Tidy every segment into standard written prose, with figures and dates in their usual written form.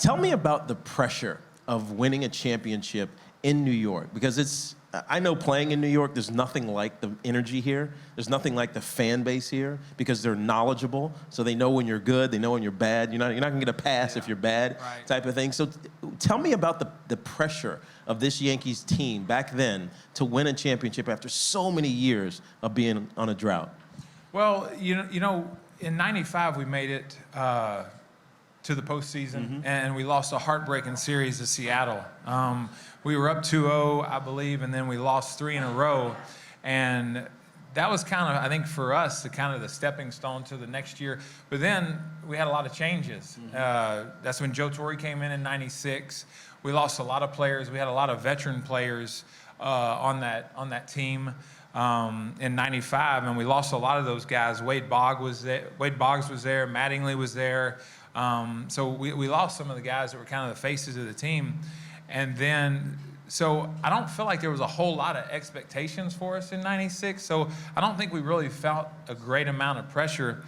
Tell me about the pressure of winning a championship in New York, because I know playing in New York, there's nothing like the energy here. There's nothing like the fan base here, because they're knowledgeable, so they know when you're good, they know when you're bad. You're not gonna get a pass if you're bad, right, type of thing. So tell me about the pressure of this Yankees team back then to win a championship after so many years of being on a drought. Well, you know, in '95 we made it to the postseason, and we lost a heartbreaking series to Seattle. We were up 2-0, I believe, and then we lost 3 in a row. And that was kind of, I think, for us, the stepping stone to the next year. But then we had a lot of changes. That's when Joe Torre came in '96. We lost a lot of players. We had a lot of veteran players on that team in '95, and we lost a lot of those guys. Wade Boggs was there. Mattingly was there. So we lost some of the guys that were kind of the faces of the team. And then, so I don't feel like there was a whole lot of expectations for us in '96. So I don't think we really felt a great amount of pressure.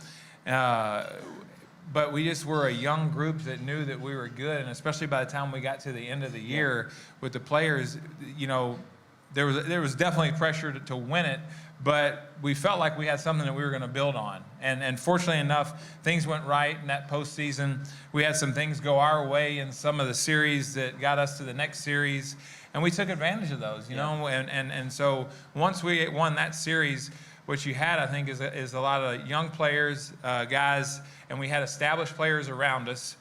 But we just were a young group that knew that we were good. And especially by the time we got to the end of the year with the players, you know, there was definitely pressure to win it, but we felt like we had something that we were going to build on. And fortunately enough, things went right in that postseason. We had some things go our way in some of the series that got us to the next series, and we took advantage of those, you know. And so once we won that series, what you had, I think, is a lot of young players, guys, and we had established players around us.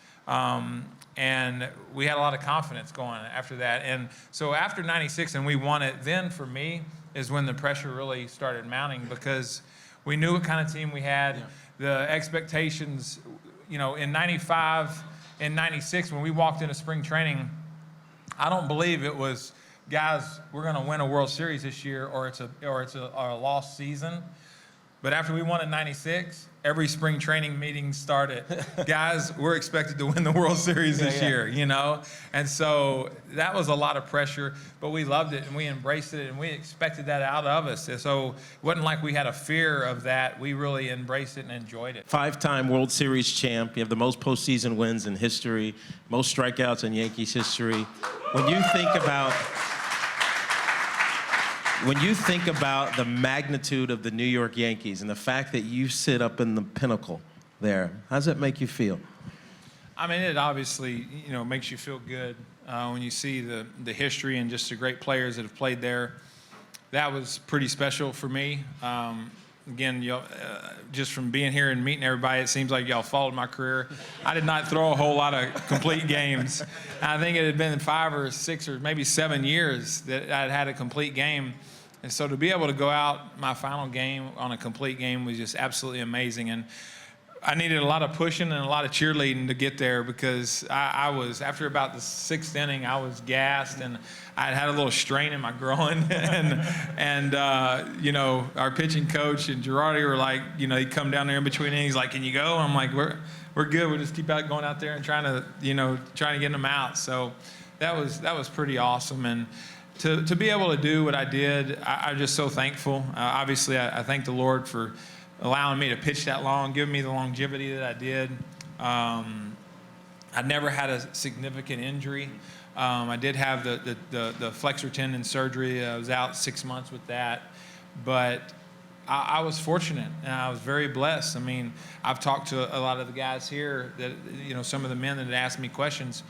And we had a lot of confidence going after that. And so after '96 and we won it, then for me is when the pressure really started mounting, because we knew what kind of team we had. The expectations, you know, in '95, in '96, when we walked into spring training, I don't believe it was, guys, we're going to win a World Series this year, or it's a lost season. But after we won in '96, every spring training meeting started, guys, we're expected to win the World Series this year, you know? And so that was a lot of pressure, but we loved it and we embraced it and we expected that out of us. And so it wasn't like we had a fear of that. We really embraced it and enjoyed it. 5-time World Series champ. You have the most postseason wins in history, most strikeouts in Yankees history. When you think about the magnitude of the New York Yankees and the fact that you sit up in the pinnacle there, how does that make you feel? I mean, it obviously, you know, makes you feel good when you see the history and just the great players that have played there. That was pretty special for me. Again, just from being here and meeting everybody, it seems like y'all followed my career. I did not throw a whole lot of complete games. I think it had been 5 or 6 or maybe 7 years that I'd had a complete game. And so to be able to go out my final game on a complete game was just absolutely amazing. And I needed a lot of pushing and a lot of cheerleading to get there, because I was, after about the 6th inning, I was gassed and I had a little strain in my groin. and you know, our pitching coach and Girardi were like, you know, he'd come down there in between innings, like, can you go? And I'm like, we're good. We'll just keep going out there and trying to get them out. So that was pretty awesome. And to be able to do what I did, I'm just so thankful. Obviously, I thank the Lord for allowing me to pitch that long, giving me the longevity that I did. I never had a significant injury. I did have the flexor tendon surgery. I was out 6 months with that. But I was fortunate, and I was very blessed. I mean, I've talked to a lot of the guys here, that, you know, some of the men that had asked me questions.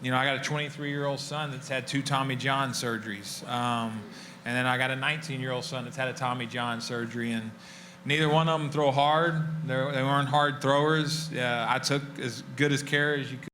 You know, I got a 23-year-old son that's had 2 Tommy John surgeries. And then I got a 19-year-old son that's had a Tommy John surgery. And neither one of them throw hard. They weren't hard throwers. I took as good as care as you could.